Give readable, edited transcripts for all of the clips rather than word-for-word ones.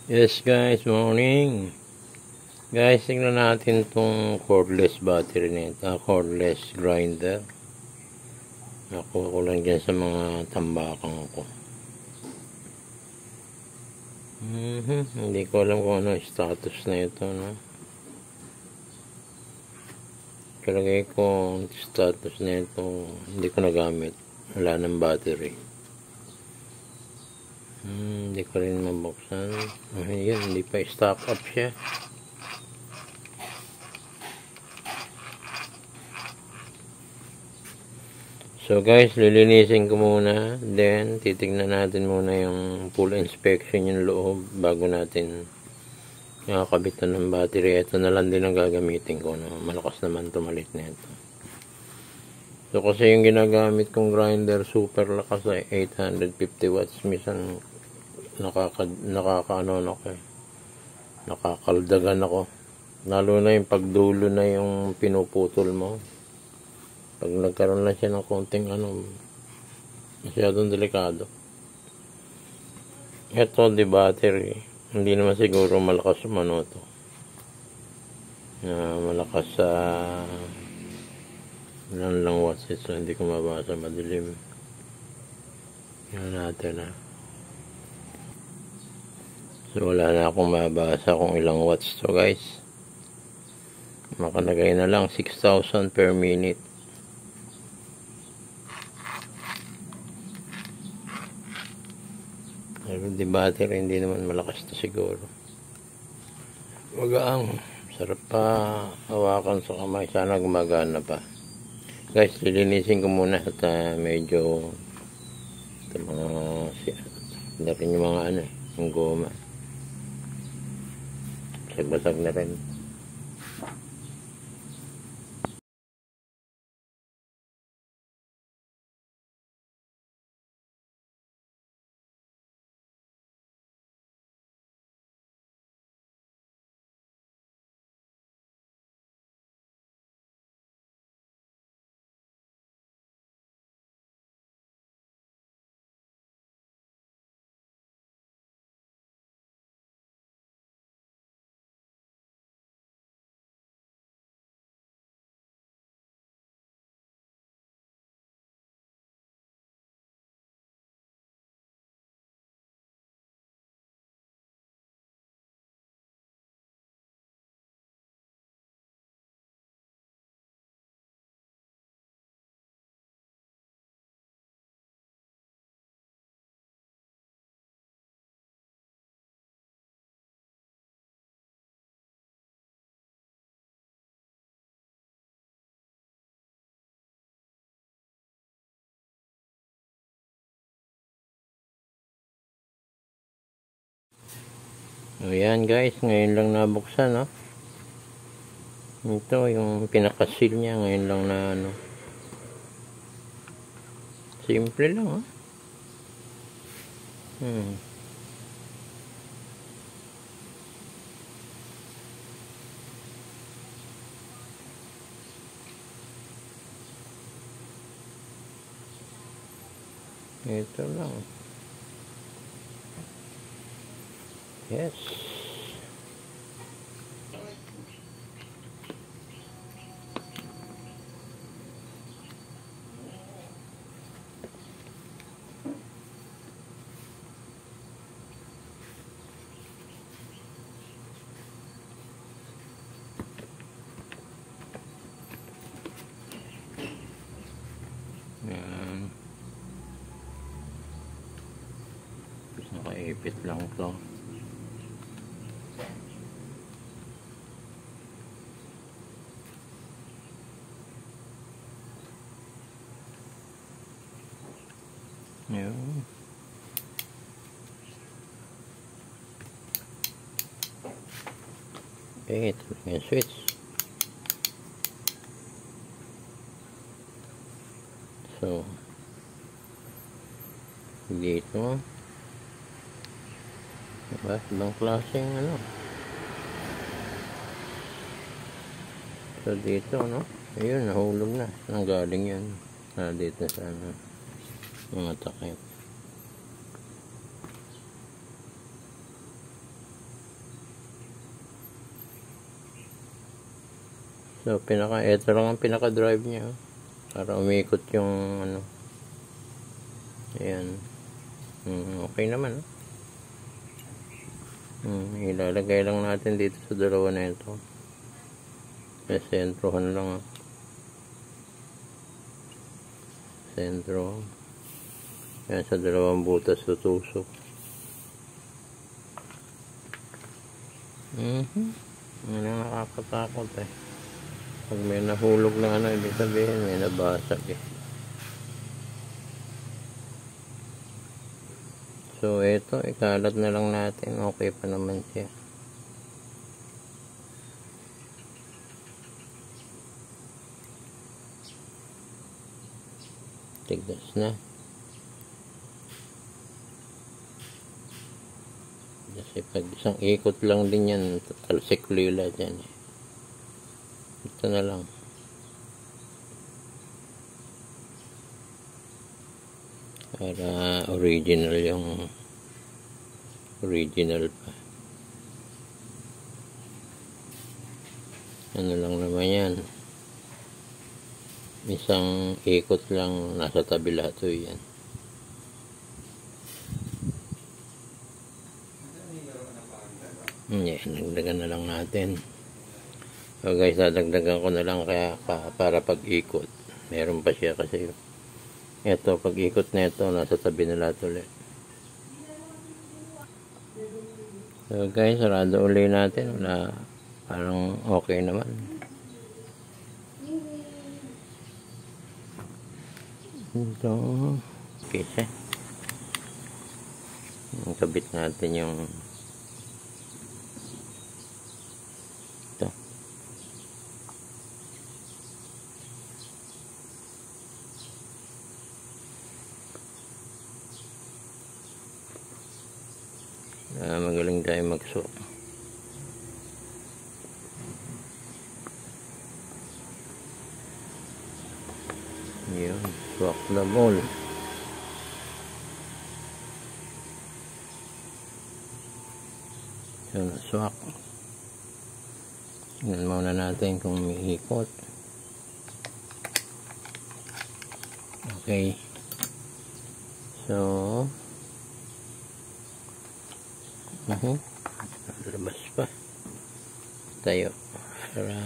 Yes guys, morning. Guys, tingnan natin tong cordless battery nito, cordless grinder. Nakuha ko lang dyan sa mga tambakang ko. Hindi ko alam kung ano status na ito, no? Kalagay ko status na ito, hindi ko nagamit. Wala ng battery. Hindi ko rin mabuksan. Ayun, hindi pa stock up siya. So guys, lilinisin ko muna, then titignan natin muna yung full inspection yung loob bago natin nakakabitan ng battery. Ito na lang din ang gagamitin ko, no? Malakas naman tumalit na ito. So kasi yung ginagamit kong grinder super lakas ay 850 watts. Minsan nakakaldagan ako, lalo na yung pagdulo na yung pinuputol mo. Pag nagkaroon lang siya ng konting masyadong delikado. Ito, di battery. Hindi naman siguro malakas umano to. Malakas sa ilan lang watts ito. Hindi ko mabasa, madilim. Yan natin So wala na akong mabasa kung ilang watts to guys. Makalagay na lang 6,000 per minute. Di battery, hindi naman malakas to siguro. Magaang, sarap pa hawakan sa kamay. Sana gumagana pa. Guys, lilinisin ko muna at medyo ito na rin yung mga yung goma. Basag na rin. Ayan guys, ngayon lang nabuksan, no? Ito, yung pinakasil niya, ngayon lang na simple lang, oh. Ito lang. Yes. Yan. Nakaipit lang ito. Yun. Okay, ito yung switch. So, dito. Diba? Ibang klaseng So, dito, no? Ayun, nahulog na. Saan galing yan? Dito sa mga takip. So, ito lang ang pinaka-drive niya. Para umikot yung ano. Ayan. Okay naman. Ilalagay lang natin dito sa dalawa na ito. Sentrohan lang. Sentro. Ayan, sa dalawang butas tutusok. Ano nakakatakot eh. Pag may nahulog na ano, ibig sabihin may nabasag eh. So ito, ikalat na lang natin. Okay pa naman siya. Tigdas na. Kasi pag isang ikot lang din yan, talsik lila dyan eh. Ito na lang. Para original yung original pa. Ano lang naman yan. Isang ikot lang, nasa tabi lahat o yan. Yan, nagdagan na lang natin. So guys, dadagdagan ko na lang kaya para pag-ikot. Meron pa siya kasi ito, pag-ikot na ito, nasa tabi na lahat ulit. So guys, sarado uli natin. Wala, parang okay naman. Ito, okay siya. Kabit natin yung ito. Magaling tayo magsuot. Yun, swak na ball. So, swak. Tingnan muna natin kung may ikot. Okay. So, labas pa tayo para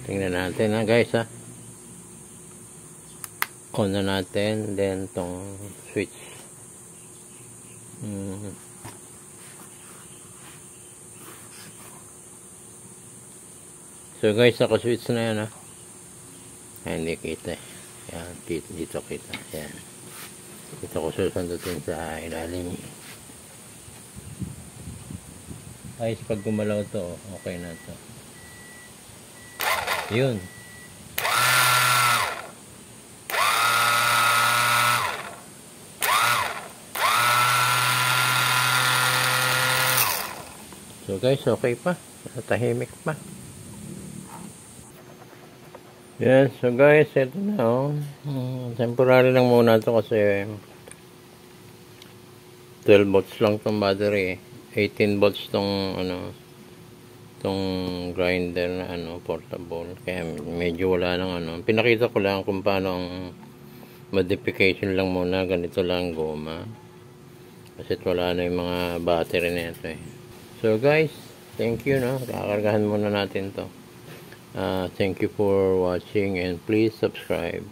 tingnan natin ha guys ha. On na natin, then tong switch. So guys, naka-switch na yan ha. Ay, hindi kita eh. Yan, dito kita. Yan. Dito ko susundutin sa ilalim. Guys, pag gumalaw to, okay na to. Yun. So guys, okay pa. Tahimik pa. Yes, so guys, ito na oh. Temporary lang muna to kasi 12 volts lang tong battery. 18 volts tong tong grinder na portable. Kaya medyo wala nang Pinakita ko lang kung paano ang modification lang muna. Ganito lang goma. Kasi wala na yung mga battery nito eh. So guys, thank you no. Kakargahan muna natin to. Thank you for watching and please subscribe.